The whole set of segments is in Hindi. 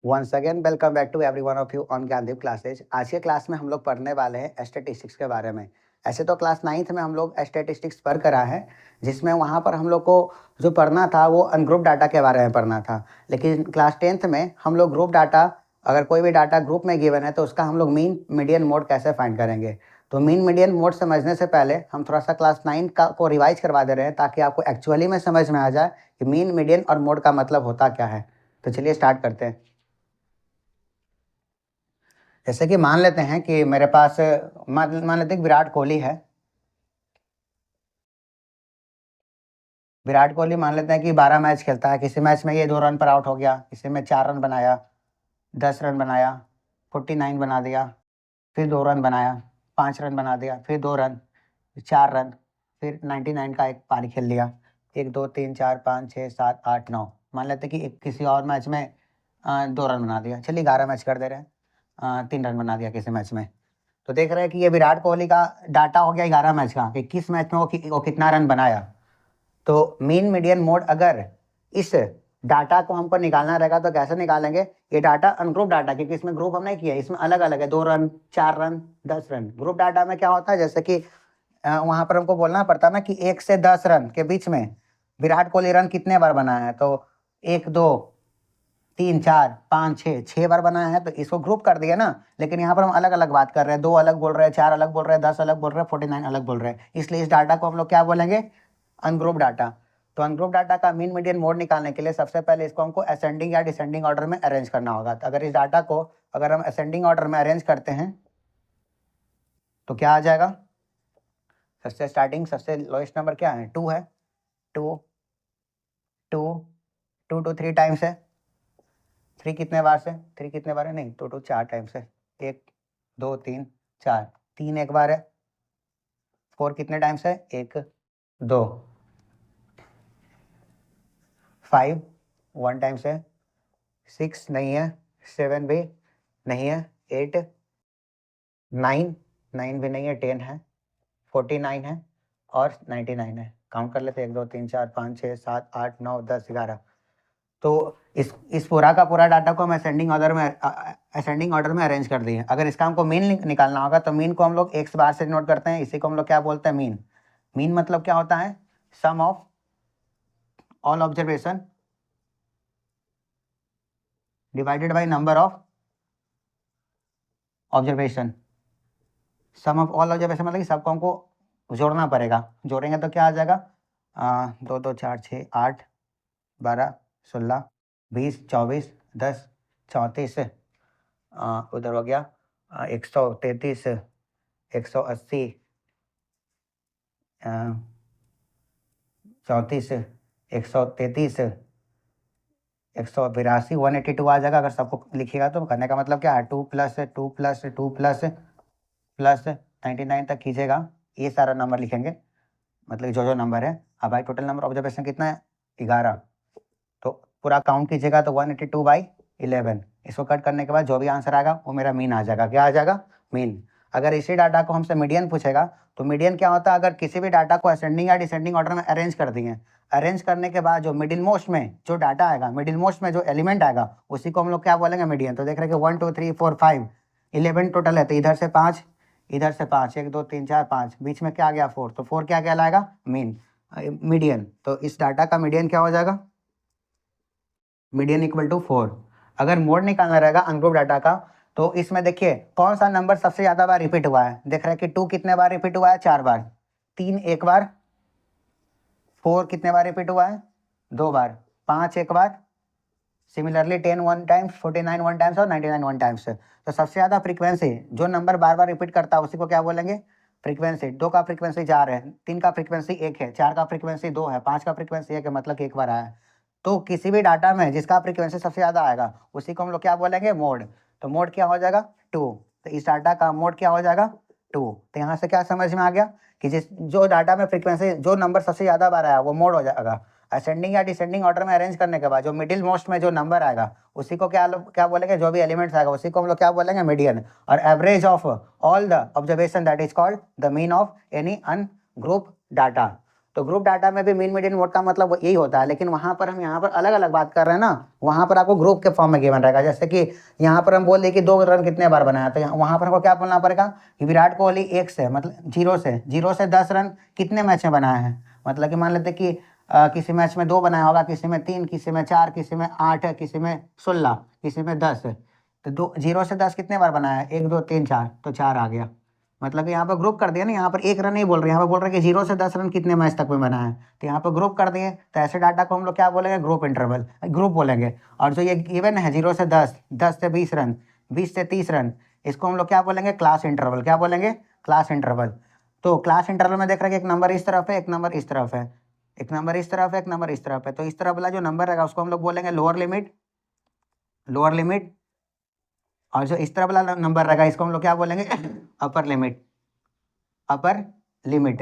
Once again welcome back to every one of you on Gyandeep classes. आज के क्लास में हम लोग पढ़ने वाले हैं स्टैटिस्टिक्स के बारे में। ऐसे तो क्लास 9th में हम लोग स्टैटिस्टिक्स पढ़ कर आए हैं, जिसमें वहाँ पर हम लोग को जो पढ़ना था वो अनग्रुप डाटा के बारे में पढ़ना था। लेकिन क्लास 10th में हम लोग ग्रुप डाटा, अगर कोई भी डाटा ग्रुप में गिवन है तो उसका हम लोग मीन मीडियन मोड कैसे फाइंड करेंगे। तो मीन मीडियन मोड समझने से पहले हम थोड़ा सा क्लास 9 का को रिवाइज करवा दे रहे हैं, ताकि आपको एक्चुअली में समझ में आ जाए कि मीन मीडियन और मोड का मतलब होता क्या है। तो चलिए स्टार्ट करते हैं। जैसे कि मान लेते हैं कि मेरे पास मान लेते हैं कि विराट कोहली है। विराट कोहली मान लेते हैं कि 12 मैच खेलता है। किसी मैच में ये 2 रन पर आउट हो गया, किसी में 4 रन बनाया, 10 रन बनाया, 49 बना दिया, फिर 2 रन बनाया, 5 रन बना दिया, फिर 2 रन, 4 रन, फिर 99 का एक पारी खेल लिया। 1 2 3 4 5 6 7 8 9। मान लेते हैं कि किसी और मैच में 2 रन बना दिया। चलिए 11 मैच कर दे रहे हैं, 3 रन बना दिया किसी मैच में। तो देख रहे हैं कि ये विराट कोहली का डाटा हो गया 11 मैच का, कि किस मैच में वो कितना रन बनाया। तो मीन मीडियन मोड, अगर इस डाटा को हमको निकालना रहेगा तो कैसे निकालेंगे। ये डाटा अनग्रुप डाटा, क्योंकि इसमें ग्रुप हम नहीं किया, इसमें अलग अलग है। 2 run, 4 run, 10 run. Group data में क्या होता है, जैसे कि वहाँ पर हमको बोलना पड़ता ना कि 1 से 10 रन के बीच में विराट कोहली रन कितने बार बनाया है। तो 1 2 3 4 5 6 बार बनाया है, तो इसको ग्रुप कर दिया ना। लेकिन यहाँ पर हम अलग अलग बात कर रहे हैं, 2 अलग बोल रहे हैं, 4 अलग बोल रहे हैं, 10 अलग बोल रहे हैं, 49 अलग बोल रहे हैं। इसलिए इस डाटा को हम लोग क्या बोलेंगे, अनग्रुप डाटा। तो अनग्रुप डाटा का मीन मीडियन मोड निकालने के लिए सबसे पहले इसको हमको असेंडिंग या डिसेंडिंग ऑर्डर में अरेंज करना होगा। तो अगर इस डाटा को अगर हम असेंडिंग ऑर्डर में अरेंज करते हैं तो क्या आ जाएगा। सबसे स्टार्टिंग सबसे लोएस्ट नंबर क्या है, 2 है। 2 2 2 2 3 टाइम्स है। 3 कितने बार से, 3 कितने बार है, नहीं, 2 2 4 टाइम्स है। 1 2 3 4, 3 एक बार है। 4 कितने टाइम्स है, 1 2। 5 1 टाइम्स है। 6 नहीं है। 7 भी नहीं है। 8 9 9 भी नहीं है। 10 है। 49 है और 99 है। काउंट कर लेते हैं, 1 2 3 4 5 6 7 8 9 10 11। तो इस पूरा का पूरा डाटा को हम असेंडिंग ऑर्डर में अरेंज कर दिए। अगर इसका हमको मीन निकालना होगा तो मीन को हम लोग एक्स बार से नोट करते हैं। इसी को हम लोग क्या बोलते हैं, मीन। मीन मतलब क्या होता है, sum of all observation divided by number of observation. Sum of all observation मतलब कि सबको हमको जोड़ना पड़ेगा। जोड़ेंगे तो क्या आ जाएगा, 2 2 4 6 8 12 16 20 24 10 34, उधर हो गया 133 180 34 133 182 182 आ जाएगा। अगर सबको लिखिएगा तो करने का मतलब क्या है, 2 प्लस 2 प्लस 2 प्लस प्लस 99 तक खींचेगा, ये सारा नंबर लिखेंगे, मतलब जो जो नंबर है। अब भाई टोटल नंबर ऑब्जर्वेशन कितना है, 11। तो पूरा काउंट कीजिएगा तो 182/11। इसको कट करने के बाद जो भी आंसर आएगा वो मेरा मीन आ जाएगा। क्या आ जाएगा, मीन। अगर इसी डाटा को हमसे मीडियन पूछेगा तो मीडियन क्या होता है, अगर किसी भी डाटा को असेंडिंग या डिसेंडिंग ऑर्डर में अरेंज कर दिए, अरेंज करने के बाद जो मिडिल मोस्ट में जो डाटा आएगा, मिडिल मोस्ट में जो एलिमेंट आएगा, उसी को हम लोग क्या बोलेंगे, मीडियन। तो देख रहे हैं कि 1 2 3 4 5 11 टोटल है। तो इधर से 5, इधर से 5, 1 2 3 4 5, बीच में क्या आ गया, 4। तो 4 क्या कहलाएगा, मीन, मीडियन। तो इस डाटा का मीडियन क्या हो जाएगा, मीडियन इक्वल टू 4। अगर मोड निकालना रहेगा अनग्रुप डाटा का, तो इसमें देखिए कौन सा नंबर सबसे ज़्यादा बार रिपीट हुआ है। देख रहे हैं कि 2 कितने बार रिपीट हुआ है, 4 बार। 3 एक बार। 4 कितने बार रिपीट हुआ है, 2 बार। 5 एक बार। सिमिलरली 10 1 टाइम्स, 49 1 टाइम्स और 99 1 टाइम्स। तो सबसे ज़्यादा फ्रीक्वेंसी जो नंबर बार बार रिपीट करता है उसी को क्या बोलेंगे, फ्रीक्वेंसी। 2 का फ्रीक्वेंसी 4 है, 3 का फ्रीक्वेंसी 1 है, 4 का फ्रीक्वेंसी 2 है, 5 का फ्रीक्वेंसी 1 है, मतलब कि एक बार आया है। तो किसी भी डाटा में जिसका फ्रीक्वेंसी सबसे ज़्यादा आएगा उसी को हम लोग क्या बोलेंगे, मोड। तो मोड क्या हो जाएगा, 2। तो इस डाटा का मोड क्या हो जाएगा, 2। तो यहाँ से क्या समझ में आ गया कि जो डाटा में फ्रीक्वेंसी जो नंबर सबसे ज़्यादा बार आया वो मोड हो जाएगा। असेंडिंग या डिसेंडिंग ऑर्डर में अरेंज करने के बाद जो मिडिल मोस्ट में जो नंबर आएगा उसी को क्या बोलेंगे, जो भी एलिमेंट्स आएगा उसी को हम लोग क्या बोलेंगे, मीडियन। और average of all the observation that is called the mean of any ungroup data. तो ग्रुप डाटा में भी मीन मीडियन मोड का मतलब यही होता है, लेकिन वहाँ पर हम यहाँ पर अलग अलग बात कर रहे हैं ना, वहाँ पर आपको ग्रुप के फॉर्म में गिवन रहेगा। जैसे कि यहाँ पर हम बोल दें कि 2 रन कितने बार बनाया, तो वहाँ पर हमको क्या बोलना पड़ेगा कि विराट कोहली 1 से मतलब 0 से 10 रन कितने मैच में बनाया है। मतलब कि मान लेते कि किसी मैच में 2 बनाया होगा, किसी में 3, किसी में 4, किसी में 8, किसी में 16, किसी में 10। तो 0 से 10 कितने बार बनाया है, 1 2 3 4, तो 4 आ गया। मतलब कि यहाँ पर ग्रुप कर दिया ना, यहाँ पर 1 रन नहीं बोल रहे, यहाँ पर बोल रहे कि 0 से 10 रन कितने मैच तक में बना है, तो यहाँ पर ग्रुप कर दिए। तो ऐसे डाटा को हम लोग क्या बोलेंगे, ग्रुप इंटरवल, ग्रुप बोलेंगे। और जो ये गिवन है 0 से 10, 10 से 20 रन, 20 से 30 रन, इसको हम लोग क्या बोलेंगे, क्लास इंटरवल। क्या बोलेंगे, क्लास इंटरवल। तो क्लास इंटरवल में देख रहे हैं कि एक नंबर इस तरफ है, एक नंबर इस तरफ है, एक नंबर इस तरफ है, एक नंबर इस तरफ है। तो इस तरफ वाला जो नंबर रहेगा उसको हम लोग बोलेंगे लोअर लिमिट, लोअर लिमिट। और जो इस तरफ वाला नंबर रहेगा इसको हम लोग क्या बोलेंगे, upper limit, upper limit.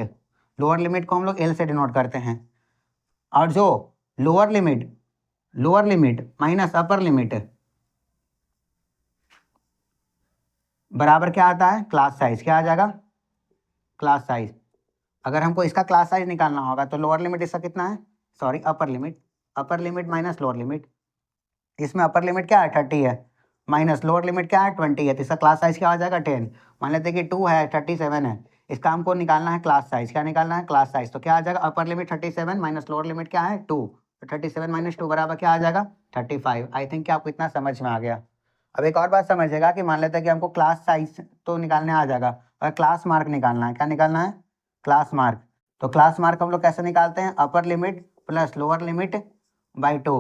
Lower limit को हम लोग एल से डिनोट करते हैं। और जो lower limit minus upper limit बराबर क्या आता है, क्लास साइज। क्या आ जाएगा, क्लास साइज। अगर हमको इसका क्लास साइज निकालना होगा तो लोअर लिमिट इसका कितना है, sorry upper limit minus lower limit. इसमें अपर लिमिट क्या है 30 है, माइनस लोअर लिमिट क्या है 20 है, तो इसका क्लास साइज क्या आ जाएगा 10। मान लेते हैं कि 2 है 37 है, इसका हमको निकालना है क्लास साइज। क्या निकालना है, क्लास साइज। तो क्या आ जाएगा, upper limit 37 minus lower limit क्या है 2, तो 37 माइनस 2 बराबर क्या आ जाएगा 35। आई थिंक कि आपको इतना समझ में आ गया। अब एक और बात समझिएगा कि मान लेते हैं कि हमको क्लास साइज तो निकालने आ जाएगा, और क्लास मार्क निकालना है। क्या निकालना है, क्लास मार्क। तो क्लास मार्क हम लोग कैसे निकालते हैं, upper limit plus lower limit by 2।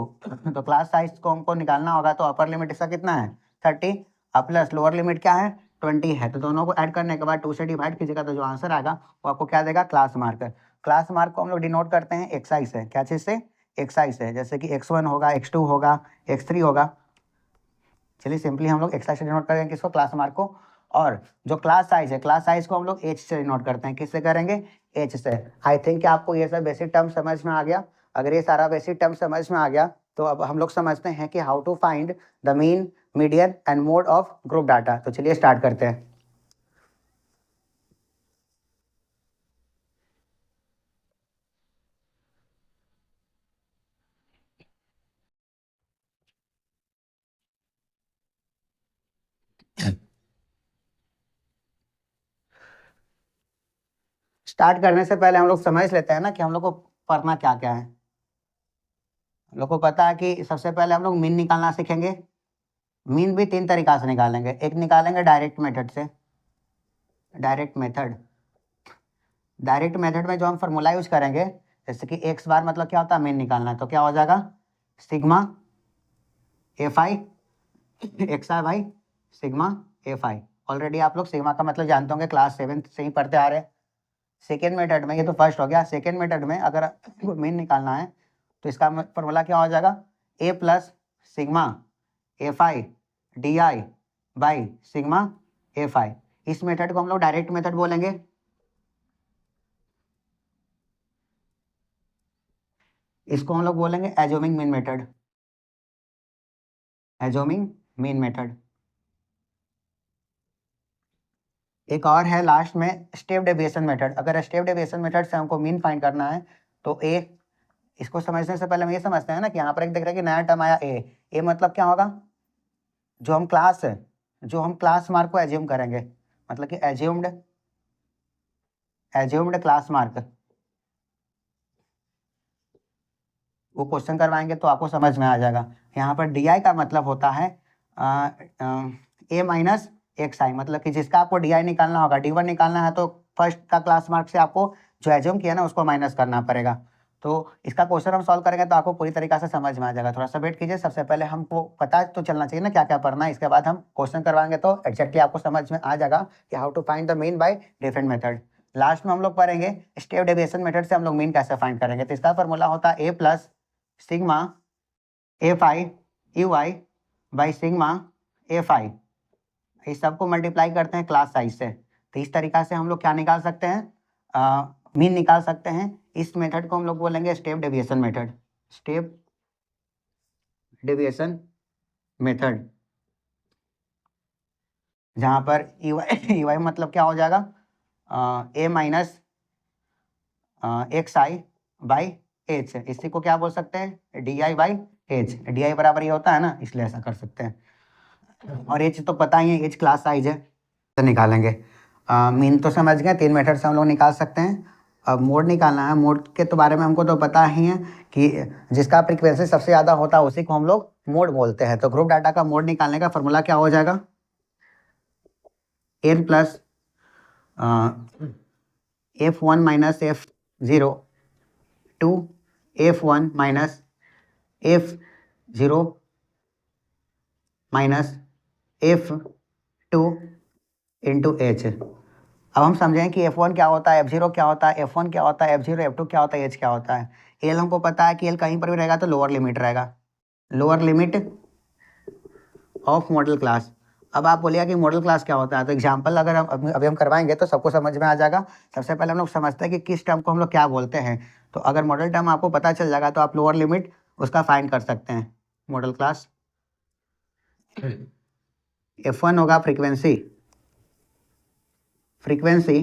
तो क्लास साइज को हमको निकालना होगा, तो अपर लिमिट इसका कितना है 30, और प्लस लोअर लिमिट क्या है 20 है। तो दोनों को ऐड करने के बाद 2 से डिवाइड कीजिएगा, तो जो आंसर आएगा वो आपको क्या देगा, क्लास मार्क। क्लास मार्क को हम लोग डिनोट करते हैं एक्साई से। क्या चीज़ से, एक्साई से। जैसे कि x1 होगा, x2 होगा, x3 होगा। चलिए सिंपली हम लोग एक्साई से डिनोट करेंगे किसको, क्लास मार्क को। और जो क्लास साइज है, क्लास साइज को हम लोग एच से डिनोट करते हैं। किससे करेंगे, एच से। आई थिंक कि आपको ये सब बेसिक टर्म समझ में आ गया। अगर ये सारा बेसिक टर्म समझ में आ गया तो अब हम लोग समझते हैं कि how to find the mean, median and mode of group data. तो चलिए स्टार्ट करते हैं। स्टार्ट करने से पहले हम लोग समझ लेते हैं ना कि हम लोग को पढ़ना क्या क्या है। हम लोग को पता है कि सबसे पहले हम लोग मीन निकालना सीखेंगे। मीन भी 3 तरीका से निकालेंगे। एक निकालेंगे डायरेक्ट मेथड से, डायरेक्ट मेथड। डायरेक्ट मेथड में जो हम फॉर्मूला यूज करेंगे, जैसे कि एक्स बार मतलब क्या होता है, मीन निकालना है, तो क्या हो जाएगा sigma F I X I by sigma F I. Already आप लोग सिग्मा का मतलब जानते होंगे, क्लास 7 से ही पढ़ते आ रहे हैं। सेकेंड मेथड में, ये तो फर्स्ट हो गया, सेकेंड मेथड में अगर मीन निकालना है तो इसका फॉर्मूला क्या हो जाएगा, A plus sigma F I D I by sigma F I. इस मेथड को हम लोग डायरेक्ट मेथड बोलेंगे। इसको हम लोग बोलेंगे assuming mean method, assuming mean method. एक और है लास्ट में स्टेप डेविएशन मेथड। अगर स्टेप डेविएशन मेथड से हमको मीन फाइंड करना है तो ए, इसको समझने से पहले हम ये समझते हैं ना कि यहाँ पर एक देख रहे हैं कि नया टर्म आया ए मतलब क्या होगा, जो हम क्लास मार्क को एज्यूम करेंगे, मतलब कि एज्यूम्ड क्लास मार्क। वो क्वेश्चन करवाएंगे तो आपको समझ में आ जाएगा। यहाँ पर डी आई का मतलब होता है ए माइनस एक्स आई, मतलब कि जिसका आपको डी आई निकालना होगा, डी वन निकालना है तो फर्स्ट का क्लास मार्क से आपको जो एज्यूम किया ना उसको माइनस करना पड़ेगा। तो इसका क्वेश्चन हम सॉल्व करेंगे तो आपको पूरी तरीके से समझ में आ जाएगा। थोड़ा सा वेट कीजिए, सबसे पहले हमको पता तो चलना चाहिए ना क्या क्या पढ़ना है, इसके बाद हम क्वेश्चन करवाएंगे तो एक्जैक्टली आपको समझ में आ जाएगा कि how to find the mean by different method. Last में हम लोग पढ़ेंगे स्टेप डेविएशन मेथड से हम लोग मीन कैसे फाइंड करेंगे। तो इसका फॉर्मूला होता है A plus sigma F I U I by sigma F I. इस सबको मल्टीप्लाई करते हैं क्लास साइज से। तो इस तरीका से हम लोग क्या निकाल सकते हैं, मीन निकाल सकते हैं। इस मेथड को हम लोग बोलेंगे step deviation method, step deviation method. जहाँ पर यू आई मतलब क्या हो जाएगा, A minus X I by H, इसी को क्या बोल सकते हैं, D I by H. D I बराबर ये होता है ना, इसलिए ऐसा कर सकते हैं। और एच तो पता ही है, एच क्लास साइज है, तो निकालेंगे। मीन तो समझ गए, 3 मेथड से हम लोग निकाल सकते हैं। अब मोड निकालना है। मोड के तो बारे में हमको तो पता ही है कि जिसका फ्रीक्वेंसी सबसे ज़्यादा होता है उसी को हम लोग मोड बोलते हैं। तो ग्रुप डाटा का मोड निकालने का फॉर्मूला क्या हो जाएगा, N plus F1 minus F0 two F1 minus F0 minus F2 into H. अब हम समझें कि F1 क्या होता है, F0 क्या होता है, F1 क्या होता है, F0 F2 क्या होता है, H क्या होता है। एल हमको पता है कि एल कहीं पर भी रहेगा तो लोअर लिमिट रहेगा, lower limit of model class. अब आप बोलिएगा कि मॉडल क्लास क्या होता है, तो एग्जांपल अगर हम अभी हम करवाएंगे तो सबको समझ में आ जाएगा। सबसे पहले हम लोग समझते हैं कि किस टर्म को हम लोग क्या बोलते हैं। तो अगर मॉडल टर्म आपको पता चल जाएगा तो आप लोअर लिमिट उसका फाइंड कर सकते हैं। मॉडल क्लास F1 होगा frequency, frequency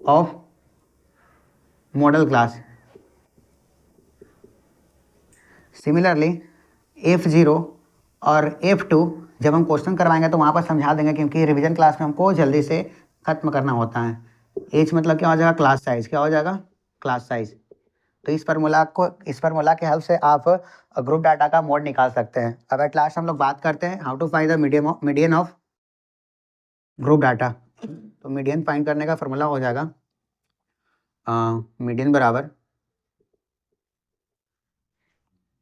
of model class. Similarly F0 और F2 जब हम क्वेश्चन करवाएंगे तो वहाँ पर समझा देंगे, क्योंकि रिवीजन क्लास में हमको जल्दी से खत्म करना होता है। एच मतलब क्या हो जाएगा, क्लास साइज। क्या हो जाएगा, क्लास साइज। तो इस फार्मूला के हेल्प से आप ग्रुप डाटा का मोड निकाल सकते हैं। अब एट लास्ट हम लोग बात करते हैं how to find the median of group data. तो मीडियन फाइंड करने का फार्मूला हो जाएगा मीडियन बराबर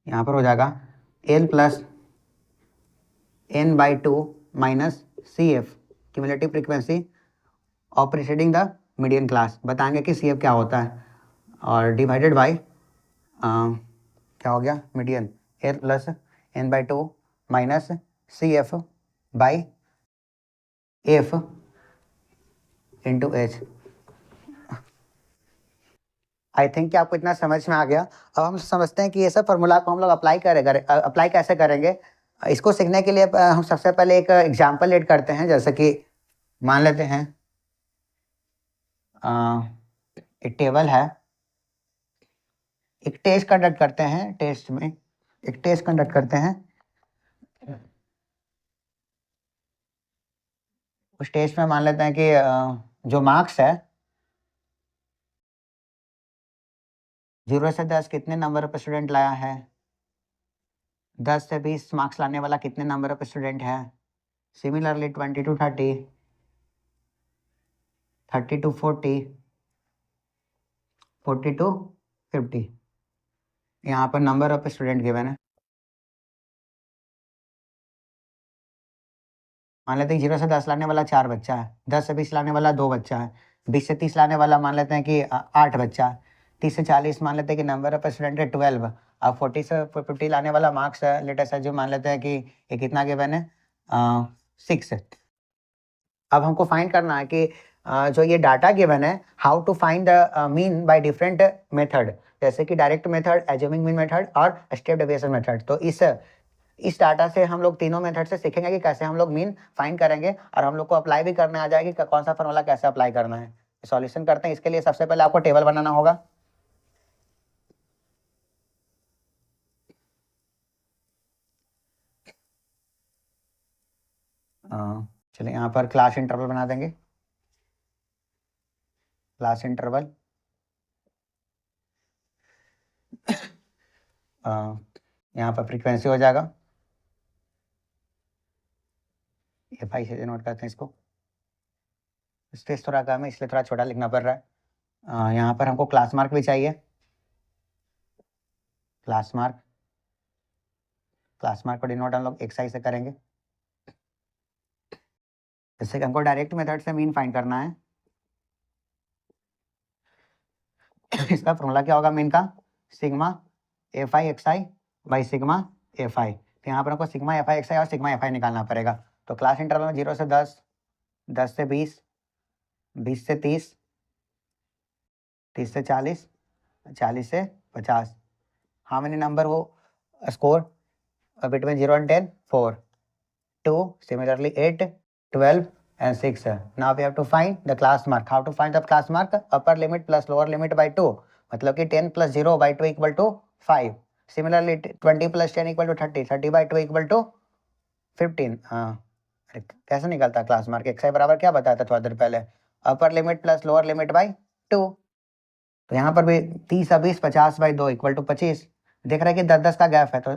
यहाँ पर हो जाएगा L plus N by 2 minus C F, cumulative frequency of preceding the median class. बताएंगे कि सी एफ क्या होता है, और डिवाइडेड बाई क्या हो गया, median L plus N by 2 minus C F by F into H. I think कि आपको इतना समझ में आ गया। अब हम समझते हैं कि ये सब फार्मूला को हम लोग अप्लाई कैसे करेंगे। इसको सीखने के लिए हम सबसे पहले एक एग्जाम्पल ऐड करते हैं। जैसे कि मान लेते हैं एक टेबल है, एक टेस्ट कंडक्ट करते हैं, टेस्ट में एक टेस्ट कंडक्ट करते हैं। उस टेस्ट में मान लेते हैं कि जो मार्क्स है 0 से 10 कितने नंबर ऑफ स्टूडेंट लाया है, 10 से 20 मार्क्स लाने वाला कितने नंबर ऑफ स्टूडेंट है। सिमिलरली 20 to 30, 30 to 40, 40 to 50 यहाँ पर नंबर ऑफ स्टूडेंट गिवन है। मान लेते हैं 0 से 10 लाने वाला 4 बच्चा है, 10 से 20 लाने वाला 2 बच्चा है, 20 से 30 लाने वाला मान लेते हैं कि 8 बच्चा है, 30 से 40 मान लेते हैं कि नंबर ऑफ स्टूडेंट है 12। अब 40 से 50 लाने वाला मार्क्स है, लेटेस्ट जो मान लेते हैं कि ये कितना गिवन है 6। अब हमको फाइंड करना है कि जो ये डाटा गिवन है, how to find the mean by different method, जैसे कि direct method, assuming mean method और स्टेप डेविएशन मेथड। तो इस डाटा से हम लोग तीनों मेथड से सीखेंगे कि कैसे हम लोग मीन फाइंड करेंगे, और हम लोग को अप्लाई भी करने आ जाएगी कि कौन सा फॉर्मूला कैसे अप्लाई करना है। सॉल्यूशन करते हैं। इसके लिए सबसे पहले आपको टेबल बनाना होगा। चलिए यहाँ पर क्लास इंटरवल बना देंगे। क्लास इंटरवल यहाँ पर फ्रीक्वेंसी हो जाएगा, ये भाई से नोट करते हैं इसको। स्पेस थोड़ा कम है इसलिए थोड़ा छोटा लिखना पड़ रहा है। यहाँ पर हमको क्लास मार्क भी चाहिए। क्लास मार्क को डिनोट हम लोग एक्स आई से करेंगे। जैसे कि हमको डायरेक्ट मेथड से मीन फाइंड करना है। इसका फॉर्मूला क्या होगा मीन का, sigma F I X I by sigma F I. तो यहाँ पर हमको सिग्मा एफ आई एक्स आई और सिग्मा एफ आई निकालना पड़ेगा। तो क्लास इंटरवल में 0 से 10, 10 से 20, 20 से 30, 30 से 40, 40 से 50। हाउ मेनी नंबर हो score between 0 and 10, 4, 2, similarly 8, 12, and 6. Now we have to find the class mark. How to find the class mark? Upper limit plus lower limit by 2. मतलब कि 10 plus 0 by 2 equal to 5. Similarly 20 plus 10 equal to 30. 30 by 2 equal to 15. हाँ, अरे कैसे निकलता क्लास मार्क? एक्स आई बराबर क्या बताया था थोड़ा देर पहले? Upper limit plus lower limit by 2. तो यहाँ पर भी 30 और 20 50 बाई 2 इक्वल टू 25. देख रहे हैं कि 10-10 का गैप है, तो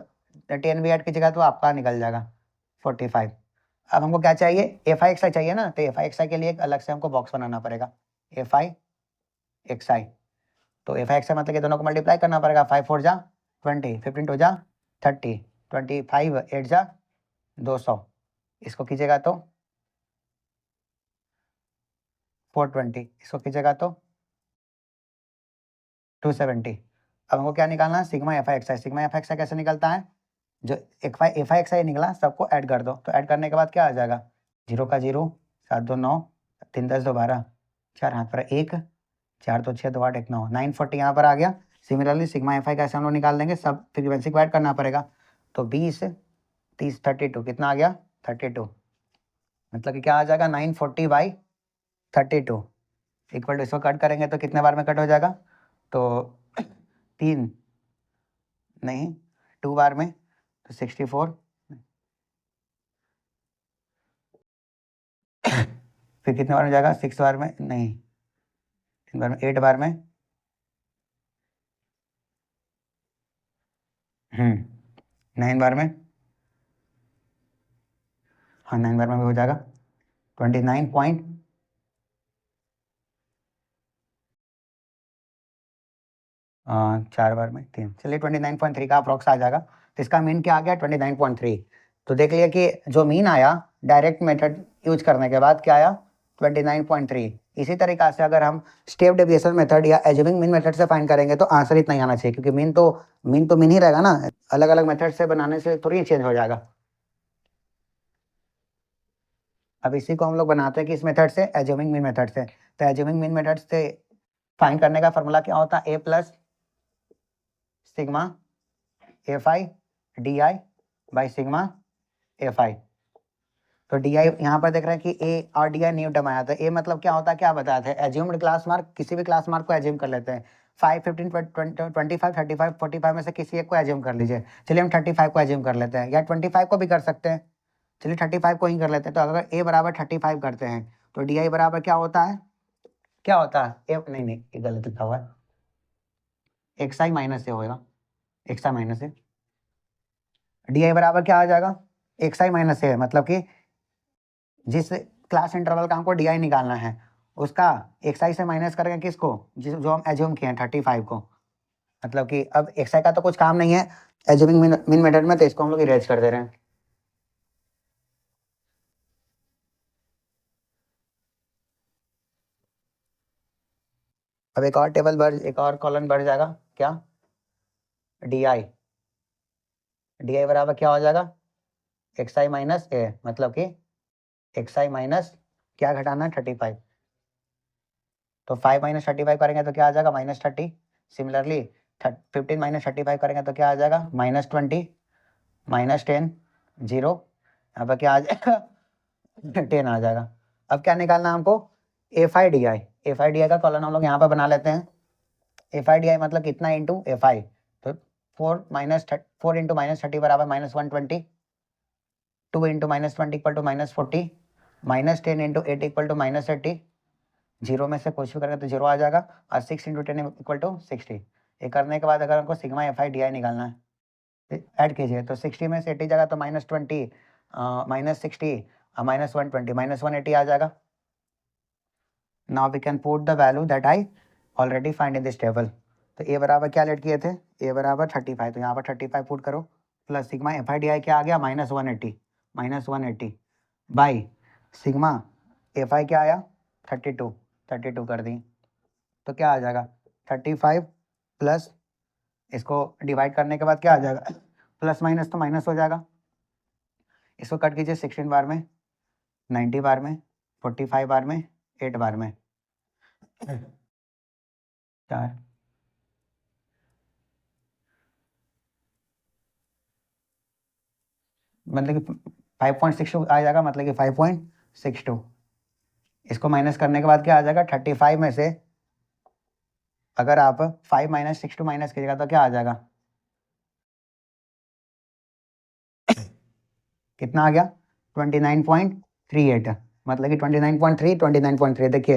10 भी ऐड कीजिएगा तो आपका निकल जाएगा 45. अब हमको क्या चाहिए? एफ आई एक्स आई चाहिए ना, तो एफ आई एक्स आई के लिए एक अलग से हमको बॉक्स बनाना पड़ेगा. एफ आई एक्स आई, तो एफ आई एक्स आई मतलब कि दोनों को मल्टीप्लाई करना पड़ेगा. 5 4 जा 20, 15 2 जा 30, 25 8 जा 200. इसको कीजिएगा तो 420, इसको कीजिएगा तो 270. अब हमको क्या निकालना है? Sigma F I X I. Sigma F I X I कैसे निकलता है? जो एफ आई एक्स आई निकला सबको ऐड कर दो, तो ऐड करने के बाद क्या आ जाएगा? 0 का 0, 7 2 9, 3 10 2 12, 4 हाथ पर 1, 4 2 6 2 8 1 9, 940 यहाँ पर आ गया. सिमिलरली सिग्मा एफ आई कैसे हम लोग निकाल देंगे? सब फ्रीक्वेंसी को ऐड करना पड़ेगा. तो 20 30 32 कितना आ गया? 32. मतलब कि क्या आ जाएगा? 940 बाई 32 इक्वल टू, इसको कट करेंगे तो कितने बार में कट हो जाएगा? तो 3 नहीं 2 बार में, तो 64. फिर कितने बार में जाएगा? 6 बार में नहीं, 3 बार में, 8 बार में, 9 बार में. हाँ 9 बार में भी हो जाएगा. 29 पॉइंट 4 बार में 3. चलिए 29.3 का अप्रॉक्स आ जाएगा. तो इसका मीन क्या आ गया? 29.3. तो देख लिया कि जो मीन आया डायरेक्ट मेथड यूज करने के बाद क्या आया? 29.3. इसी तरीका से अगर हम स्टेप डेविएशन मेथड या एज्यूमिंग मीन मेथड से फाइंड करेंगे तो आंसर इतना ही आना चाहिए, क्योंकि मीन तो मीन ही रहेगा ना, अलग अलग मेथड से बनाने से थोड़ी चेंज हो जाएगा. अब इसी को हम लोग बनाते हैं कि इस मेथड से, एज्यूमिंग मीन मेथड से. तो एज्यूमिंग मीन मेथड से फाइंड करने का फॉर्मूला क्या होता है? A plus sigma F I D I by sigma F I. तो डी आई यहाँ पर देख रहे हैं कि ए और डी आई न्यू टर्म आया था. ए मतलब क्या होता है? क्या बताया था? Assumed class mark. किसी भी क्लास मार्क को एज्यूम कर लेते हैं. 5 15 25 35 45 में से किसी एक को एज्यूम कर लीजिए. चलिए हम 35 को एज्यूम कर लेते हैं, या 25 को भी कर सकते हैं. चलिए 35 को ही कर लेते हैं. तो अगर ए बराबर 35 करते हैं तो डी आई बराबर क्या होता है? क्या होता है? ए नहीं ये गलत लिखा हुआ है. एक्स आई माइनस ए होगा, x I minus A. D I बराबर क्या आ जाएगा? एक्स आई माइनस ए. मतलब कि जिस क्लास इंटरवल का हमको डी आई निकालना है उसका एक्स आई से माइनस करेंगे किसको? जो हम एज्यूम किए हैं 35 को. मतलब कि अब एक्स आई का तो कुछ काम नहीं है एज्यूमिंग मीन मेथड में, तो इसको हम लोग इरेज कर दे रहे हैं. अब एक और टेबल बढ़, एक और कॉलम बढ़ जाएगा. क्या? D I. डी आई बराबर क्या हो जाएगा? एक्स आई माइनस ए. मतलब कि एक्स आई माइनस क्या घटाना है? 35. तो 5 माइनस 35 करेंगे तो क्या आ जाएगा? -30. सिमिलरली 15 माइनस 35 करेंगे तो क्या आ जाएगा? -20 -10 0. यहाँ पर क्या आ जाएगा? 10 आ जाएगा. अब क्या निकालना है हमको? F I D I. F I D आई का कॉलम हम लोग यहाँ पर बना लेते हैं. एफ आई डी आई मतलब कितना इंटू एफ आई? तो 4 इंटू -30 बराबर -120. 2 into -20 equal to -40. -10 into 8 equal to -80. 0 में से कुछ भी करेंगे तो 0 आ जाएगा. और 6 इंटू 10 इक्वल टू 60. ये करने के बाद अगर हमको सिग्मा एफ आई डी आई निकालना है, ऐड कीजिए. तो 60 में से 80 जाएगा तो -20 -60 -120 -180 आ जाएगा. Now we can put the value that I already find in this table. तो ए बराबर क्या लेट किए थे? ए बराबर 35. तो यहाँ पर 35 पुट करो, plus sigma F I D आई क्या आ गया? -180 बाई सिग्मा एफ आई क्या आया? 32 कर दी. तो क्या आ जाएगा? 35 प्लस, इसको डिवाइड करने के बाद क्या आ जाएगा? प्लस माइनस तो माइनस हो जाएगा. इसको कट कीजिए 16 बार में, 90 बार में, 45 बार में, 8 बार में. 4 मतलब कि 5.62 आ जाएगा. मतलब कि 5.62. इसको माइनस करने के बाद क्या आ जाएगा, 35 में से अगर आप 5 माइनस 6 टू माइनस कीजिएगा तो क्या आ जाएगा, कितना आ गया, 29.38। मतलब कि 29.3 29.3। देखिए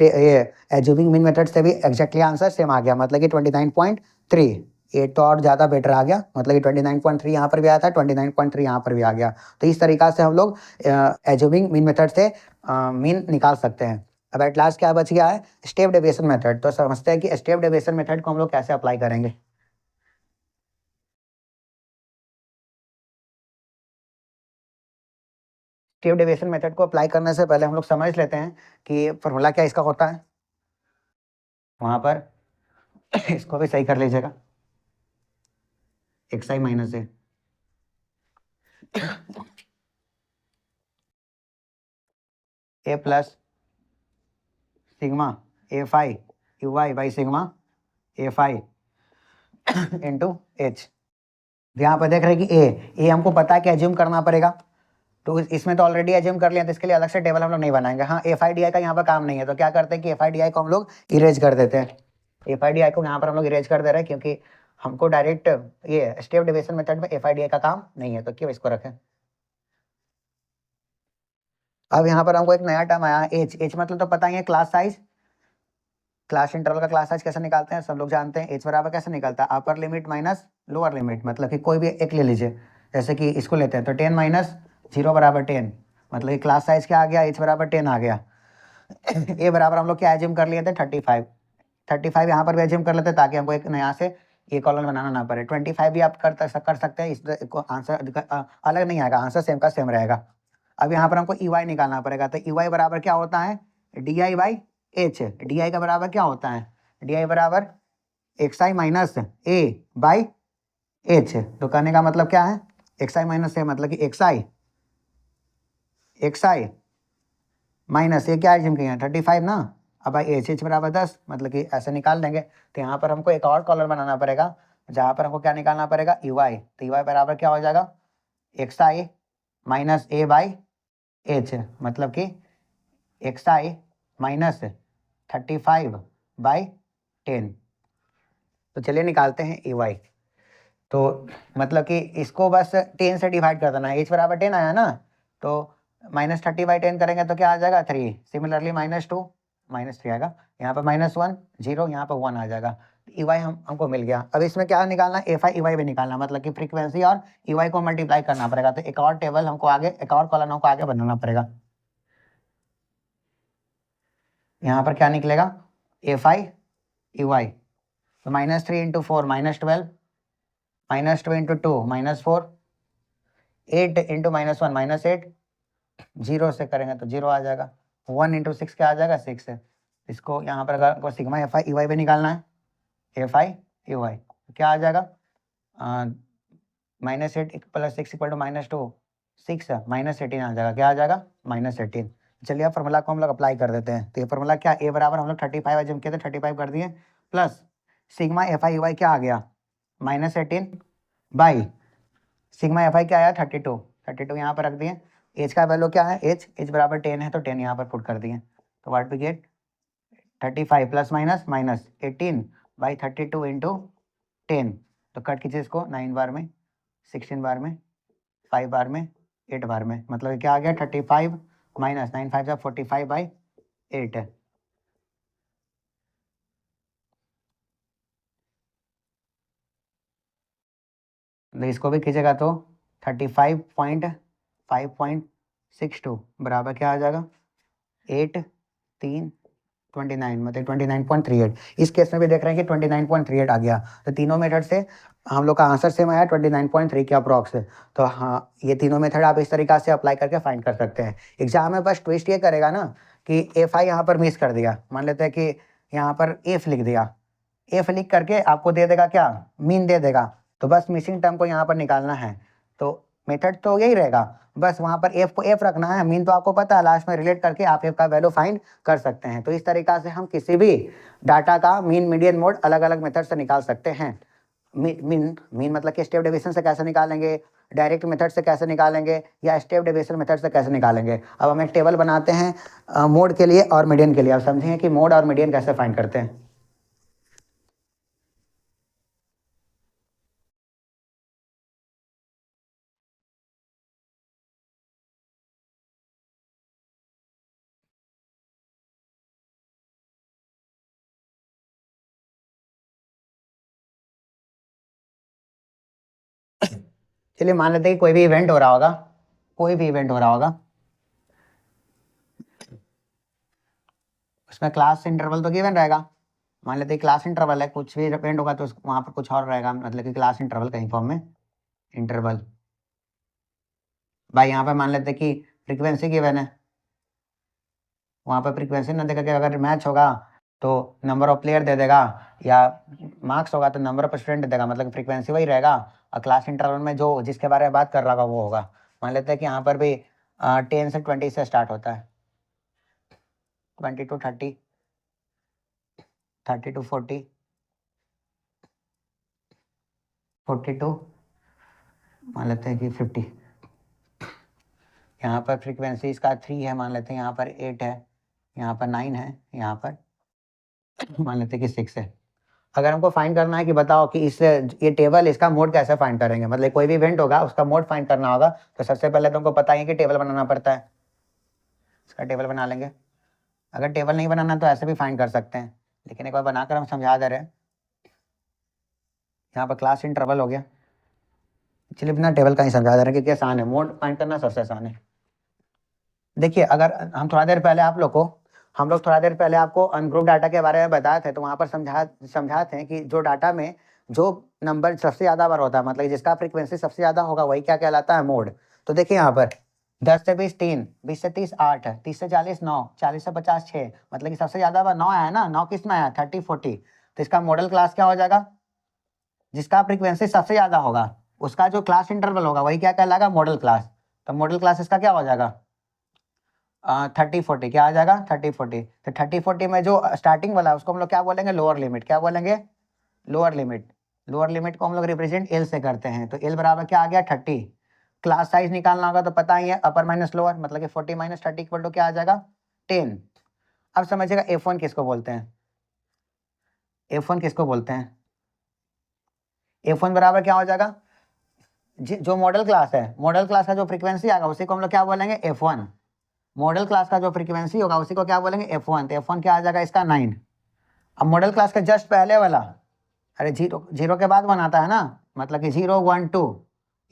ये एज्यूमिंग मीन मेथड से भी एग्जैक्टली आंसर सेम आ गया, मतलब कि 29.3। ये तो और ज़्यादा बेटर आ गया, मतलब कि 29.3 यहाँ पर भी आया था, 29.3 यहाँ पर भी आ गया। तो इस तरीका से हम लोग एज्यूमिंग मीन मेथड से मीन निकाल सकते हैं। अब एट लास्ट क्या बच गया है, स्टेप डेविएशन मेथड। तो समझते हैं कि स्टेप डेविएशन मेथड को हम लोग कैसे अप्लाई करेंगे। स्टेप डेविएशन मेथड को अप्लाई करने से पहले हम लोग समझ लेते हैं कि फॉर्मूला क्या इसका होता है। वहाँ पर इसको भी सही कर लीजिएगा, X I minus A A plus sigma A phi U Y by sigma A phi into H. यहाँ पर देख रहे हैं कि ए हमको पता है कि एज्यूम करना पड़ेगा, तो इसमें तो ऑलरेडी एज्यूम कर लिया, तो इसके लिए अलग से टेबल हम लोग नहीं बनाएंगे। हाँ, एफ आई डी आई का यहाँ पर काम नहीं है, तो क्या करते हैं कि एफ आई डी आई को हम लोग इरेज कर देते हैं। एफ आई डी आई को यहाँ पर हम लोग इरेज कर दे रहे हैं, क्योंकि हमको डायरेक्ट ये स्टेप डेविएशन मेथड में एफ आई डी आई का काम नहीं है, तो क्यों इसको रखें। अब यहाँ पर हमको एक नया टर्म आया, एच। एच मतलब तो पता ही है, क्लास साइज। क्लास इंटरवल का क्लास साइज कैसे निकालते हैं सब लोग जानते हैं। एच बराबर कैसे निकलता है, upper limit minus lower limit. मतलब कि कोई भी एक ले लीजिए, जैसे कि इसको लेते हैं तो 10 माइनस 0 बराबर 10, मतलब कि क्लास साइज क्या आ गया, एच बराबर 10 आ गया। ए बराबर हम लोग क्या एज्यूम कर लिए थे, 35। 35 यहाँ पर भी एज्यूम कर लेते हैं, ताकि हमको एक नया से ये कॉलम बनाना ना पड़े। 25 भी आप कर सकते हैं, इसको आंसर अलग नहीं आएगा, आंसर सेम का सेम रहेगा। अब यहाँ पर हमको ई वाई निकालना पड़ेगा, तो ई वाई बराबर क्या होता है, D I by H. D आई का बराबर क्या होता है, डी आई बराबर x I minus A by H. तो कहने का मतलब क्या है, एक्स आई माइनस ए, मतलब कि एक्स आई माइनस ए क्या एज्यूम किया है, 35 ना। अब भाई एच एच बराबर 10, मतलब कि ऐसे निकाल देंगे। तो यहाँ पर हमको एक और कॉलम बनाना पड़ेगा, जहाँ पर हमको क्या निकालना पड़ेगा, यू वाई। तो यू वाई बराबर क्या हो जाएगा, x I minus A by H, मतलब कि एक्स आई माइनस 35 बाई 10। तो चलिए निकालते हैं ई वाई। तो मतलब कि इसको बस 10 से डिवाइड कर देना है, एच बराबर 10 आया ना, तो -30/10 करेंगे तो क्या आ जाएगा, 3। सिमिलरली -2 -3 आएगा, यहाँ पर -1 0, यहाँ पर 1 आ जाएगा। ई वाई हमको मिल गया। अब इसमें क्या निकालना, एफ आई ई वाई भी निकालना, मतलब कि फ्रीक्वेंसी और ई वाई को मल्टीप्लाई करना पड़ेगा। तो एक और टेबल हमको आगे, एक और कॉलम हमको आगे बनाना पड़ेगा। यहाँ पर क्या निकलेगा, एफ आई ई वाई, तो -3 इंटू 4 -12, -2 इंटू 2 -4, 8 इंटू -1 -8, 0 से करेंगे तो 0 आ जाएगा। 1 इंटू 6 क्या आ जाएगा, 6 है। इसको यहाँ पर अगर sigma F I E Y पे निकालना है, एफ आई ई वाई क्या आ जाएगा, -8 प्लस 6 इक्वल टू -2, 6 -18 आ जाएगा। क्या आ जाएगा, -18। चलिए अब फॉर्मूला को हम लोग अप्लाई कर देते हैं। तो ये फॉर्मूला क्या, ए बराबर हम लोग 35 एज्यूम किए थे, 35 कर दिए, plus sigma F I E Y क्या आ गया, -18 बाई सिग्मा एफ आई क्या आया, 32 यहाँ पर रख दिए। एच का वैल्यू क्या है, एच बराबर 10 है, तो 10 यहाँ पर पुट कर दिए। तो what we get, 35 plus minus -18 by 32 into 10। तो कट कीजिए इसको, 9 बार में, 16 बार में, 5 बार में, 8 बार में, मतलब क्या आ गया, 35 माइनस 9 5 45 बाई 8 है। तो इसको भी कीजिएगा तो 35.5.62 बराबर क्या आ जाएगा, 8 3 29, मतलब 29.38। इस केस में भी देख रहे हैं कि 29.38 आ गया। तो तीनों मेथड से हम लोग का आंसर सेम आया, 29.3 के अप्रॉक्स। तो हाँ, ये तीनों मेथड आप इस तरीका से अप्लाई करके फाइंड कर सकते हैं। एग्जाम में बस ट्विस्ट ये करेगा ना कि एफ आई यहाँ पर मिस कर दिया, मान लेते हैं कि यहाँ पर एफ लिख दिया, एफ लिख करके आपको दे देगा क्या, मीन दे देगा। तो बस मिसिंग टर्म को यहाँ पर निकालना है। तो मेथड तो यही रहेगा, बस वहाँ पर एफ को एफ रखना है, मीन तो आपको पता है, लास्ट में रिलेट करके आप एफ का वैल्यू फाइंड कर सकते हैं। तो इस तरीका से हम किसी भी डाटा का मीन मीडियन मोड अलग अलग मेथड से निकाल सकते हैं। मीन मतलब कि स्टेप डेविएशन से कैसे निकालेंगे, डायरेक्ट मेथड से कैसे निकालेंगे या स्टेप डेविएशन मेथड से कैसे निकालेंगे। अब हम एक टेबल बनाते हैं मोड के लिए और मीडियन के लिए। अब समझेंगे कि मोड और मीडियन कैसे फाइंड करते हैं। चलिए मान लेते हैं कि कोई भी इवेंट हो रहा होगा, कोई भी इवेंट हो रहा होगा, उसमें क्लास इंटरवल तो गिवन रहेगा। मान लेते हैं क्लास इंटरवल है, कुछ भी इवेंट होगा तो वहाँ पर कुछ और रहेगा, मतलब कि क्लास इंटरवल कहीं फॉर्म में इंटरवल। भाई यहाँ पे मान लेते हैं कि फ्रीक्वेंसी गिवन है, वहाँ पर फ्रीक्वेंसी ना देगा कि अगर मैच होगा तो नंबर ऑफ प्लेयर दे देगा, या मार्क्स होगा तो नंबर ऑफ स्टूडेंट दे देगा, मतलब फ्रीक्वेंसी वही रहेगा और क्लास इंटरवल में जो जिसके बारे में बात कर रहा होगा वो होगा। मान लेते हैं कि यहाँ पर भी 10 से 20 से स्टार्ट होता है, 20 to 30, 30 to 40, 40 to मान लेते हैं कि 50। यहाँ पर फ्रीक्वेंसी इसका 3 है, मान लेते हैं यहाँ पर 8 है, यहाँ पर 9 है, यहाँ पर मान लेते हैं कि 6 है। अगर हमको फाइंड करना है कि बताओ कि इस ये टेबल इसका मोड कैसे फाइंड करेंगे, मतलब कोई भी इवेंट होगा उसका मोड फाइंड करना होगा, तो सबसे पहले तुमको पता ही कि टेबल बनाना पड़ता है। इसका टेबल बना लेंगे। अगर टेबल नहीं बनाना तो ऐसे भी फाइंड कर सकते हैं, लेकिन एक बार बनाकर हम समझा दे रहे हैं। यहाँ पर क्लास इंटरवल हो गया, चलिए बिना टेबल का ही समझा दे रहे हैं क्योंकि आसान है, मोड फाइंड करना सबसे आसान है। देखिए अगर हम थोड़ा देर पहले आपको अनग्रुप डाटा के बारे में बताए थे, तो वहाँ पर समझाते हैं कि जो डाटा में जो नंबर सबसे ज़्यादा बार होता है, मतलब जिसका फ्रीक्वेंसी सबसे ज़्यादा होगा वही क्या कहलाता है, मोड। तो देखिए यहाँ पर 10 से 20 3, 20 से 30 8, 30 से 40 9, 40 से 50 6, मतलब कि सबसे ज़्यादा बार 9 आया ना, 9 किस में आया, 30 40। तो इसका मॉडल क्लास क्या हो जाएगा, जिसका फ्रीक्वेंसी सबसे ज़्यादा होगा उसका जो क्लास इंटरवल होगा वही क्या कहलाएगा, मॉडल क्लास। तो मॉडल क्लास इसका क्या हो जाएगा, 30 40, क्या आ जाएगा 30 40। तो 30 40 में जो स्टार्टिंग वाला है उसको हम लोग क्या बोलेंगे, लोअर लिमिट। क्या बोलेंगे, लोअर लिमिट। लोअर लिमिट को हम लोग रिप्रेजेंट एल से करते हैं, तो एल बराबर क्या आ गया 30। क्लास साइज निकालना होगा तो पता ही है, अपर माइनस लोअर, मतलब कि 40 माइनस 30 इक्वल टू क्या आ जाएगा 10। अब समझिएगा F1 किसको बोलते हैं, F1 किसको बोलते हैं, F1 बराबर क्या हो जाएगा, जो मॉडल क्लास है, मॉडल क्लास का जो फ्रीक्वेंसी आएगा उसी को हम लोग क्या बोलेंगे F1। मॉडल क्लास का जो फ्रीक्वेंसी होगा उसी को क्या बोलेंगे F1। तो F1 क्या आ जाएगा इसका 9। अब मॉडल क्लास के जस्ट पहले वाला, अरे जीरो के बाद 1 आता है ना, मतलब कि 0 1 2,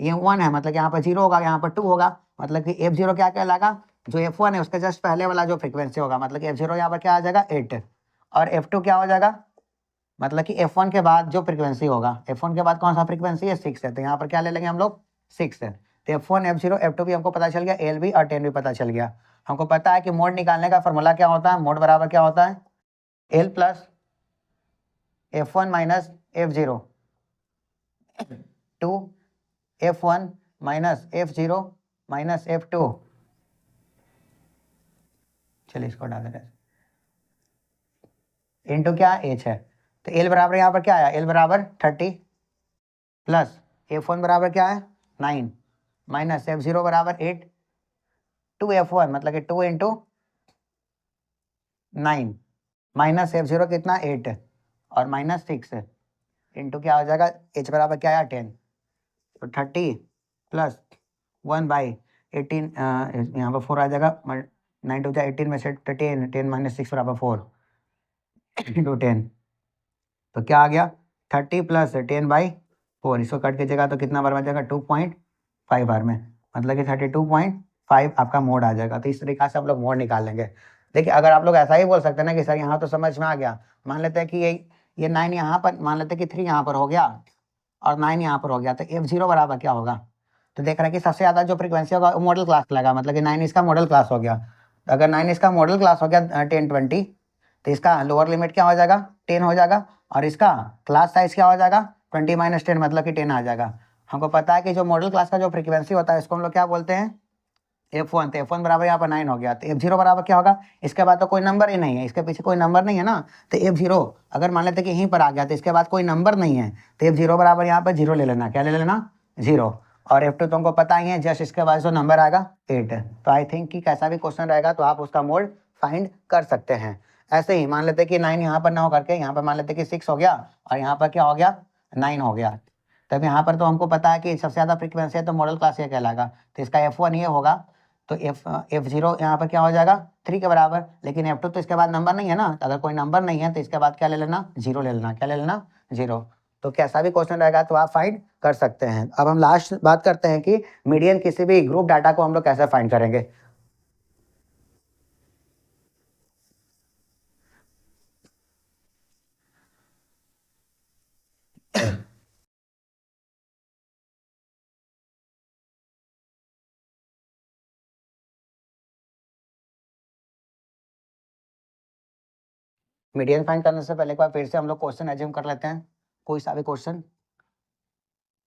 ये 1 है, मतलब कि यहाँ पर 0 होगा, यहाँ पर 2 होगा, मतलब कि F0 क्या कहलाएगा, जो F1 है उसके जस्ट पहले वाला जो फ्रीक्वेंसी होगा, मतलब कि F0 यहाँ पर क्या आ जाएगा 8, और F2 क्या हो जाएगा, मतलब कि F1 के बाद जो फ्रीक्वेंसी होगा, F1 के बाद कौन सा फ्रीक्वेंसी है 6 है, तो यहाँ पर क्या ले लेंगे हम लोग 6 है। तो F1 F0 F2 भी हमको पता चल गया, एल भी और 10 भी पता चल गया। हमको पता है कि मोड निकालने का फॉर्मूला क्या होता है, मोड बराबर क्या होता है, L plus F1 minus F0 two F1 minus F0 minus F2। चलिए इसको डाल देते हैं, इंटू क्या एच है। तो एल बराबर यहाँ पर क्या आया, एल बराबर 30 प्लस F1 बराबर क्या है 9 माइनस F0 बराबर 8 टू F1, मतलब कि 2 इंटू 9 माइनस F0 कितना 8 और माइनस 6 इंटू क्या हो जाएगा, एच बराबर क्या आया 10। तो 30 प्लस 1/18, यहाँ पर 4 आ जाएगा, 9 टू 18 में से 10, 10 माइनस 6 बराबर 4 इंटू 10। तो क्या आ गया 30 प्लस 10/4, इसको कट कीजिएगा तो कितना बार बच जाएगा 2.5 बार में, मतलब कि 32.5 आपका मोड आ जाएगा। तो इस तरीके से हम लोग मोड निकाल लेंगे। देखिए अगर आप लोग ऐसा ही बोल सकते हैं ना कि सर यहाँ तो समझ में आ गया, मान लेते हैं कि ये 9 यहाँ पर, मान लेते हैं कि 3 यहाँ पर हो गया और 9 यहाँ पर हो गया, तो F0 बराबर क्या होगा, तो देख रहे हैं कि सबसे ज़्यादा जो फ्रीक्वेंसी होगा वो मॉडल क्लास लगा, मतलब कि 9 इसका मॉडल क्लास हो गया। तो अगर 9 इसका मॉडल क्लास हो गया 10 20, तो इसका लोअर लिमिट क्या हो जाएगा 10 हो जाएगा, और इसका क्लास साइज क्या हो जाएगा 20 माइनस 10, मतलब कि 10 आ जाएगा। हमको पता है कि जो मॉडल क्लास का जो फ्रीक्वेंसी होता है इसको हम लोग क्या बोलते हैं F1। तो F1 बराबर यहाँ पर 9 हो गया, तो F0 बराबर क्या होगा, इसके बाद तो कोई नंबर ही नहीं है, इसके पीछे कोई नंबर नहीं है ना, तो F0 अगर मान लेते कि यहीं पर आ गया तो इसके बाद कोई नंबर नहीं है, तो F0 बराबर यहाँ पर 0 ले लेना, क्या ले लेना 0। और F2 तुमको पता ही है, जस्ट इसके बाद जो नंबर आएगा 8 है। तो आई थिंक कि कैसा भी क्वेश्चन रहेगा तो आप उसका मोड फाइंड कर सकते हैं। ऐसे ही मान लेते कि 9 यहाँ पर ना हो करके यहाँ पर मान लेते कि 6 हो गया और यहाँ पर क्या हो गया 9 हो गया। तब यहाँ पर तो हमको पता है कि सबसे ज़्यादा फ्रीक्वेंसी है तो मॉडल क्लास ये कहलाएगा, तो इसका F1 ये होगा। तो F0 यहाँ पर क्या हो जाएगा 3 के बराबर, लेकिन F2 तो इसके बाद नंबर नहीं है ना, तो अगर कोई नंबर नहीं है तो इसके बाद क्या ले लेना 0 ले लेना। क्या ले लेना 0। तो कैसा भी क्वेश्चन रहेगा तो आप फाइंड कर सकते हैं। अब हम लास्ट बात करते हैं कि मीडियन किसी भी ग्रुप डाटा को हम लोग कैसे फाइंड करेंगे। मीडियन फाइंड करने से पहले एक बार फिर से हम लोग क्वेश्चन एज्यूम कर लेते हैं। कोई सा भी क्वेश्चन,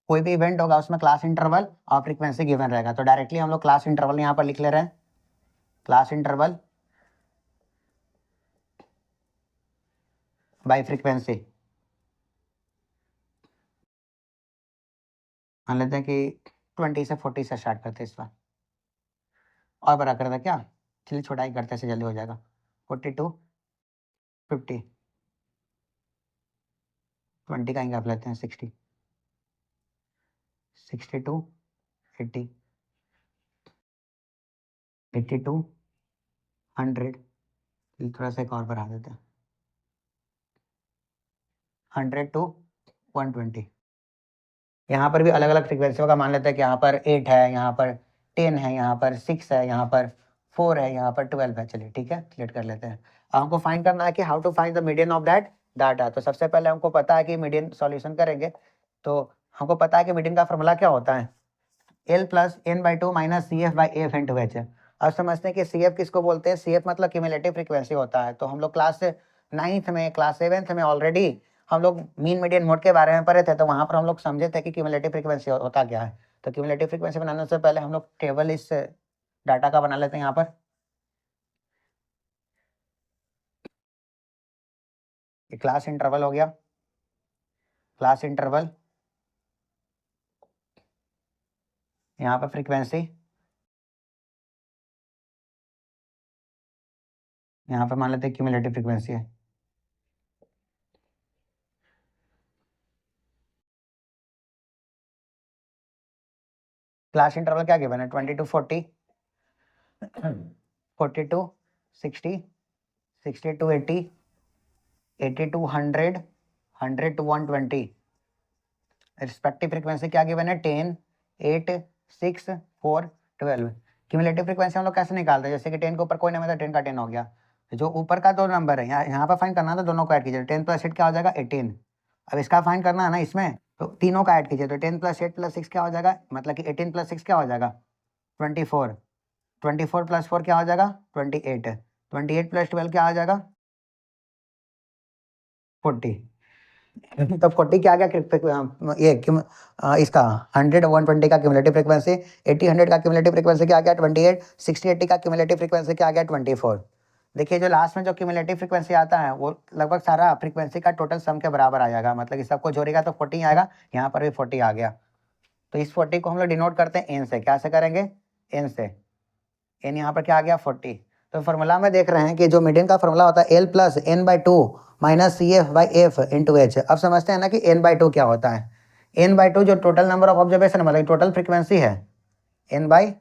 कोई भी इवेंट होगा उसमें क्लास इंटरवल और फ्रीक्वेंसी गिवन रहेगा, तो डायरेक्टली हम लोग क्लास इंटरवल यहाँ पर लिख ले रहे हैं। क्लास इंटरवल बाय फ्रीक्वेंसी, मान लेते हैं कि 20 से 40 से स्टार्ट करते हैं इस बार, और बड़ा कर दे क्या, चलिए छोटा ही करते हैं, जल्दी हो जाएगा। 42 50, 20 का गैप लेते हैं 60, 62 80, 82 100, थोड़ा सा एक और बढ़ा देते हैं 100 to 120। यहाँ पर भी अलग अलग फ्रीक्वेंसी होगा, मान लेते हैं कि यहाँ पर 8 है, यहाँ पर 10 है, यहाँ पर 6 है, यहाँ पर 4 है, यहाँ पर 12 है। चलिए ठीक है, सिलेक्ट कर लेते हैं। अब हमको फाइंड करना है कि how to find the median of that data. तो सबसे पहले हमको पता है कि मीडियन सॉल्यूशन करेंगे, तो हमको पता है कि मीडियन का फॉर्मूला क्या होता है, L plus N by two minus C F by F into H. अब समझते हैं कि सी एफ किसको बोलते हैं, सी एफ मतलब क्यूमुलेटिव फ्रीक्वेंसी होता है। तो हम लोग क्लास 9th में, क्लास 7th में ऑलरेडी हम लोग मीन मीडियन मोड के बारे में पढ़े थे, तो वहाँ पर हम लोग समझे थे कि क्यूमुलेटिव फ्रीक्वेंसी होता क्या है। तो क्यूमुलेटिव फ्रीक्वेंसी बनाने से पहले हम लोग टेबल इस डाटा का बना लेते हैं। यहाँ पर क्लास इंटरवल हो गया, क्लास इंटरवल, यहाँ पर फ्रीक्वेंसी, यहाँ पर मान लेते हैं क्यूमुलेटिव फ्रीक्वेंसी है। क्लास इंटरवल क्या गिवन है 20 to 40, 40 to 60, 60 to 80, 80 to 100, 100 to 120। Respective frequency क्या गिवन है 10, 8, 6, 4, 12। क्यूमुलेटिव फ्रीक्वेंसी हम लोग कैसे निकालते हैं, जैसे कि 10 के ऊपर कोई नंबर है, 10 का 10 हो गया। जो ऊपर का दो नंबर है यहाँ पर फाइंड करना है, तो दोनों को ऐड कीजिए। 10 प्लस 8 क्या हो जाएगा 18। अब इसका फाइंड करना है ना इसमें, तो तीनों का ऐड कीजिए। तो 10 प्लस 8 प्लस 6 क्या हो जाएगा, मतलब कि 18 प्लस 6 क्या हो जाएगा 24, 24 प्लस 4 क्या हो जाएगा 28, 28 प्लस 12 क्या हो जाएगा 40। तब 40 क्या आ गया ये इसका 100 120 का क्यूमुलेटिव फ्रीक्वेंसी, 80 100 का क्यूमुलेटिव फ्रीक्वेंसी क्या आ गया 28, 60 80 का क्यूमुलेटिव फ्रीक्वेंसी क्या आ गया 24। देखिए जो लास्ट में जो क्यूमुलेटिव फ्रीक्वेंसी आता है वो लगभग सारा फ्रीक्वेंसी का टोटल सम के बराबर आ जाएगा, मतलब कि सबको जोड़ेगा तो 40 आएगा। यहाँ पर भी 40 आ गया। तो इस 40 को हम लोग डिनोट करते हैं एन से। क्या से करेंगे एन से। एन यहाँ पर क्या आ गया 40। तो फॉर्मूला में देख रहे हैं कि जो मीडियन का फॉर्मूला होता है L plus N by two minus C F by F into H. अब समझते हैं ना कि एन बाई टू क्या होता है। एन बाई टू जो टोटल नंबर ऑफ ऑब्जर्वेशन मतलब टोटल फ्रीक्वेंसी है, एन बाई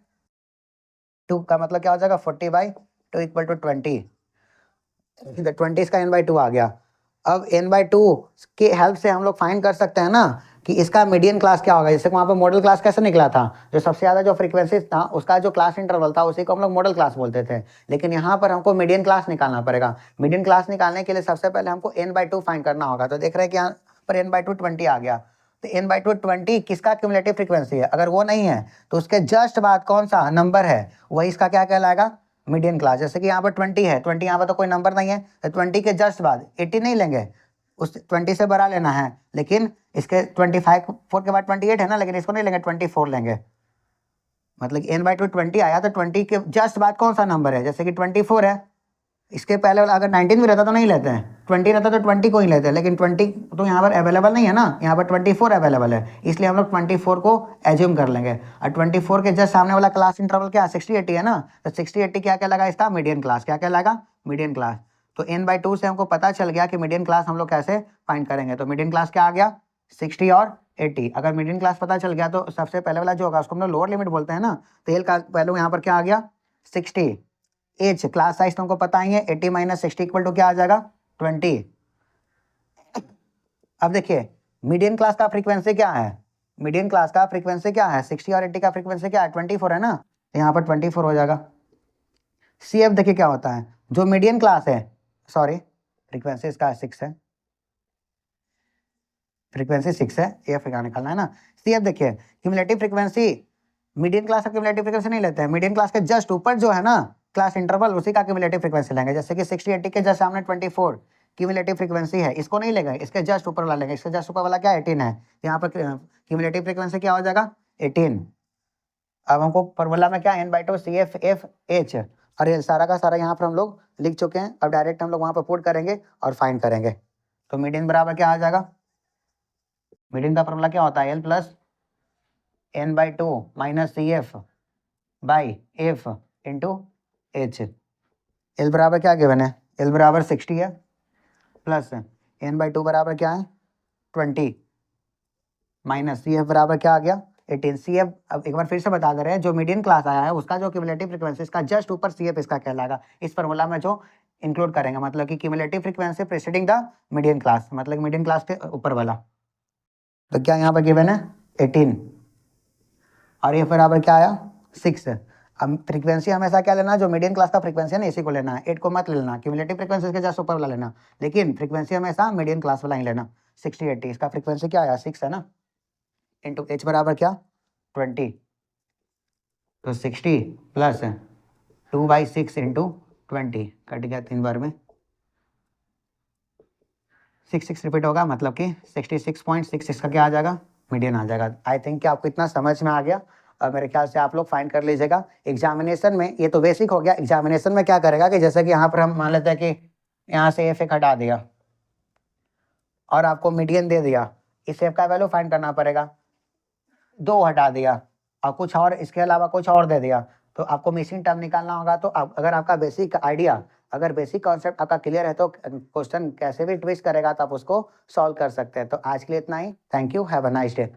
टू का मतलब क्या हो जाएगा 40 बाई टू इक्वल टू 20। 20 इसका एन बाई टू आ गया। अब एन बाई टू की हेल्प से हम लोग फाइंड कर सकते हैं ना कि इसका मीडियन क्लास क्या होगा। जैसे वहाँ पर मॉडल क्लास कैसे निकला था, जो सबसे ज़्यादा जो फ्रीक्वेंसी था उसका जो क्लास इंटरवल था उसी को हम लोग मॉडल क्लास बोलते थे। लेकिन यहाँ पर हमको मीडियन क्लास निकालना पड़ेगा। मीडियन क्लास निकालने के लिए सबसे पहले हमको एन बाई टू फाइंड करना होगा। तो देख रहे हैं कि यहाँ पर एन बाई टू 20 आ गया। तो एन बाई टू 20 किसका क्यूमुलेटिव फ्रीक्वेंसी है, अगर वो नहीं है तो उसके जस्ट बाद कौन सा नंबर है वही इसका क्या कहलाएगा मीडियन क्लास। जैसे कि यहाँ पर 20 है, 20 यहाँ पर तो कोई नंबर नहीं है, तो 20 के जस्ट बाद 80 नहीं लेंगे, उस 20 से बड़ा लेना है। लेकिन इसके 25 4 के बाद 28 है ना, लेकिन इसको नहीं लेंगे 24 लेंगे। मतलब एन बाई टू 20 आया तो 20 के जस्ट बाद कौन सा नंबर है, जैसे कि 24 है, इसके पहले वाला अगर 19 भी रहता तो नहीं लेते हैं, 20 रहता तो 20 को ही लेते हैं, लेकिन 20 तो यहाँ पर अवेलेबल नहीं है ना, यहाँ पर 24 अवेलेबल है, इसलिए हम लोग 24 को एज्यूम कर लेंगे। और 24 के जस्ट सामने वाला क्लास इंटरवल क्या 60-80 है ना, तो 60-80 क्या कहलाएगा इसका मीडियन क्लास, क्या कहलाएगा मीडियन क्लास। तो n/2 से हमको पता चल गया कि मीडियन क्लास हम लोग कैसे फाइंड करेंगे। तो मीडियन क्लास क्या आ गया 60 और 80। अगर मीडियन क्लास पता चल गया तो सबसे पहले वाला जो होगा उसको हम लोग लोअर लिमिट बोलते हैं ना, तो एल का पहले यहाँ पर क्या आ गया 60। एच क्लास साइज तुमको पता ही है, 80 - 60 इक्वल टू क्या आ जाएगा 20। अब देखिए मीडियन क्लास का फ्रीक्वेंसी क्या है, मीडियन क्लास का फ्रीक्वेंसी क्या है 60 और 80 का फ्रीक्वेंसी क्या है 24 है ना, तो यहाँ पर 24 हो जाएगा। सी एफ देखिए क्या होता है, जो मीडियन क्लास है, सॉरी फ्रीक्वेंसी इसका 6 है, फ्रीक्वेंसी 6 है, एफ का निकालना है ना। सी एफ देखिए क्यूमुलेटिव फ्रीक्वेंसी, मीडियन क्लास का क्यूमुलेटिव फ्रीक्वेंसी नहीं लेते हैं, मीडियन क्लास के जस्ट ऊपर जो है ना क्लास इंटरवल उसी का क्यूमुलेटिव फ्रीक्वेंसी लेंगे। जैसे कि 60-80 के जस्ट सामने 24 क्यूमुलेटिव फ्रीक्वेंसी है, इसको नहीं लेंगे, इसके जस्ट ऊपर वाला लेंगे। इसके जस्ट ऊपर वाला क्या 18 है, यहाँ पर क्यूमुलेटिव फ्रीक्वेंसी क्या हो जाएगा 18। अब हमको फॉर्मूला में क्या n/2 CFFH, और ये सारा का सारा यहाँ पर हम लोग लिख चुके हैं। अब डायरेक्ट हम लोग वहाँ पर पुट करेंगे और फाइंड करेंगे। तो मीडियन बराबर क्या आ जाएगा, मीडियन का फॉर्मूला क्या होता है L + n/2 - CF/F × H। L बराबर क्या गिवन है, L बराबर 60 है, प्लस n/2 बराबर क्या है 20, माइनस CF बराबर क्या आ गया 18। CF अब एक बार फिर से बता दे रहे हैं, जो मीडियन क्लास आया है उसका जो क्यूमुलेटिव फ्रीक्वेंसी इसका जस्ट ऊपर CF इसका कहलाएगा, इस फॉर्मूला में जो इंक्लूड करेंगे, मतलब कि cumulative frequency preceding the median class, मतलब मीडियन क्लास के ऊपर वाला। तो क्या यहाँ पर गिवन है 18 और ये बराबर क्या आया 6। अब फ्रीक्वेंसी हमेशा क्या लेना, जो मीडियन क्लास का फ्रीक्वेंसी है ना इसी को लेना है, 8 को मत लेना, क्यूमुलेटिव फ्रीक्वेंसी इसके जस्ट ऊपर वाला लेना, लेकिन फ्रीक्वेंसी हमेशा मीडियन क्लास वाला ही लेना। 60-80 इसका फ्रीक्वेंसी क्या आया 6 है ना, इंटू एच बराबर क्या 20, तो 60 प्लस 2/6 × 20 कट गया 3 बार में, 6 रिपीट होगा, मतलब कि 66.66 का क्या आ जाएगा मीडियन आ जाएगा। आई थिंक कि आपको इतना समझ में आ गया, और मेरे ख्याल से आप लोग फाइंड कर लीजिएगा एग्जामिनेशन में। ये तो बेसिक हो गया, एग्जामिनेशन में क्या करेगा कि जैसे कि यहाँ पर हम मान लेते हैं कि यहाँ से एफ हटा दिया और आपको मीडियन दे दिया, इस एफ का वैल्यू फाइंड करना पड़ेगा, 2 हटा दिया और कुछ और इसके अलावा कुछ और दे दिया, तो आपको मिसिंग टर्म निकालना होगा। तो अगर आपका बेसिक आइडिया, अगर बेसिक कॉन्सेप्ट आपका क्लियर है तो क्वेश्चन कैसे भी ट्विस्ट करेगा तो आप उसको सॉल्व कर सकते हैं। तो आज के लिए इतना ही, thank you, have a nice day.